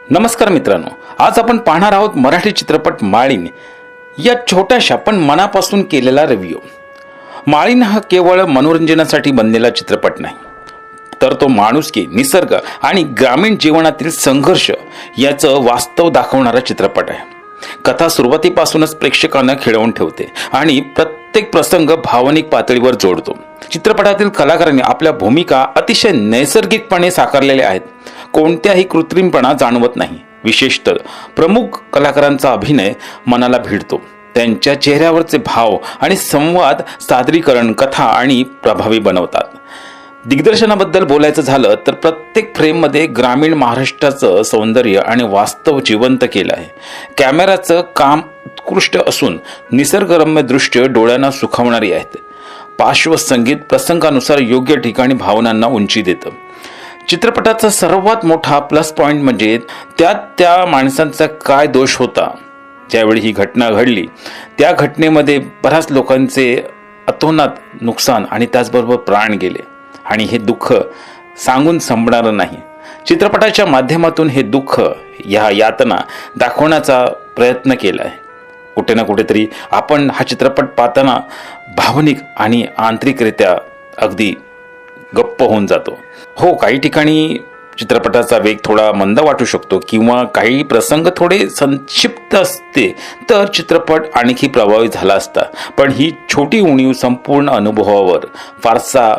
नमस्कार मित्रांनो, आज आपण पाहणार आहोत मराठी चित्रपट माळीण या छोट्याशा पण मनापासून केलेला रिव्ह्यू। माळीण हा केवळ मनोरंजनासाठी बनलेला चित्रपट नाही, तर तो माणुसकी, निसर्ग आणि ग्रामीण जीवनातील संघर्ष याचं वास्तव दाखवणारा चित्रपट आहे। कथा सुरुवातीपासूनच प्रेक्षकांना खिळवून ठेवते आणि प्रत्येक प्रसंग भावनिक पातळीवर जोडतो। चित्रपटातील कलाकारांनी आपल्या भूमिका अतिशय नैसर्गिकपणे साकारलेल्या आहेत, कोणत्याही कृत्रिमपणा जाणवत नाही। विशेषतः प्रमुख कलाकारांचा अभिनय मनाला भिडतो, त्यांच्या चेहऱ्यावरचे भाव आणि संवाद सादरीकरण कथा आणि प्रभावी बनवतात। दिग्दर्शनाबद्दल बोलायचं झालं तर प्रत्येक फ्रेममध्ये ग्रामीण महाराष्ट्राचं सौंदर्य आणि वास्तव जिवंत केलं आहे। कॅमेराचं काम उत्कृष्ट असून निसर्गरम्य दृश्य डोळ्यांना सुखावणारी आहेत। पार्श्वसंगीत प्रसंगानुसार योग्य ठिकाणी भावनांना उंची देतं। चित्रपटाचा सर्वात मोठा प्लस पॉइंट म्हणजे त्यात त्या माणसांचा काय दोष होता ज्यावेळी ही घटना घडली, त्या घटनेमध्ये बऱ्याच लोकांचे अतोनात नुकसान आणि त्याचबरोबर प्राण गेले आणि हे दुःख सांगून संपणारं नाही। चित्रपटाच्या माध्यमातून हे दुःख, या यातना दाखवण्याचा प्रयत्न केला आहे। कुठे ना कुठेतरी आपण हा चित्रपट पाहताना भावनिक आणि आंतरिकरित्या अगदी गप्प होऊन जातो। हो, काही ठिकाणी चित्रपटाचा वेग थोडा मंद वाटू शकतो किंवा काही प्रसंग थोडे संक्षिप्त असते तर चित्रपट आणखी प्रभावी झाला असता, पण ही छोटी उणीव संपूर्ण अनुभवावर फारसा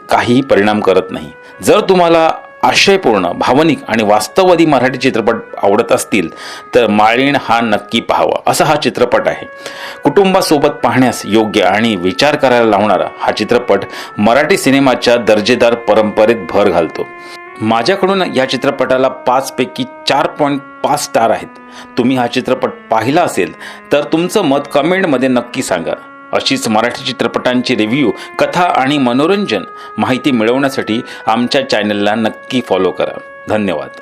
काही परिणाम करत नाही। जर तुम्हाला आशयपूर्ण, भावनिक आणि वास्तववादी मराठी चित्रपट आवडत असतील तर माळीण हा नक्की पाहावा असा हा चित्रपट आहे। कुटुंबासोबत पाहण्यास योग्य आणि विचार करायला लावणारा हा चित्रपट मराठी सिनेमाच्या दर्जेदार परंपरेत भर घालतो। माझ्याकडून या चित्रपटाला 5 पैकी 4.5 स्टार आहेत। तुम्ही हा चित्रपट पाहिला असेल तर तुमचं मत कमेंटमध्ये नक्की सांगा। अशीच मराठी चित्रपटांची रिव्ह्यू, कथा आणि मनोरंजन माहिती मिळवण्यासाठी आमच्या चॅनलला नक्की फॉलो करा। धन्यवाद।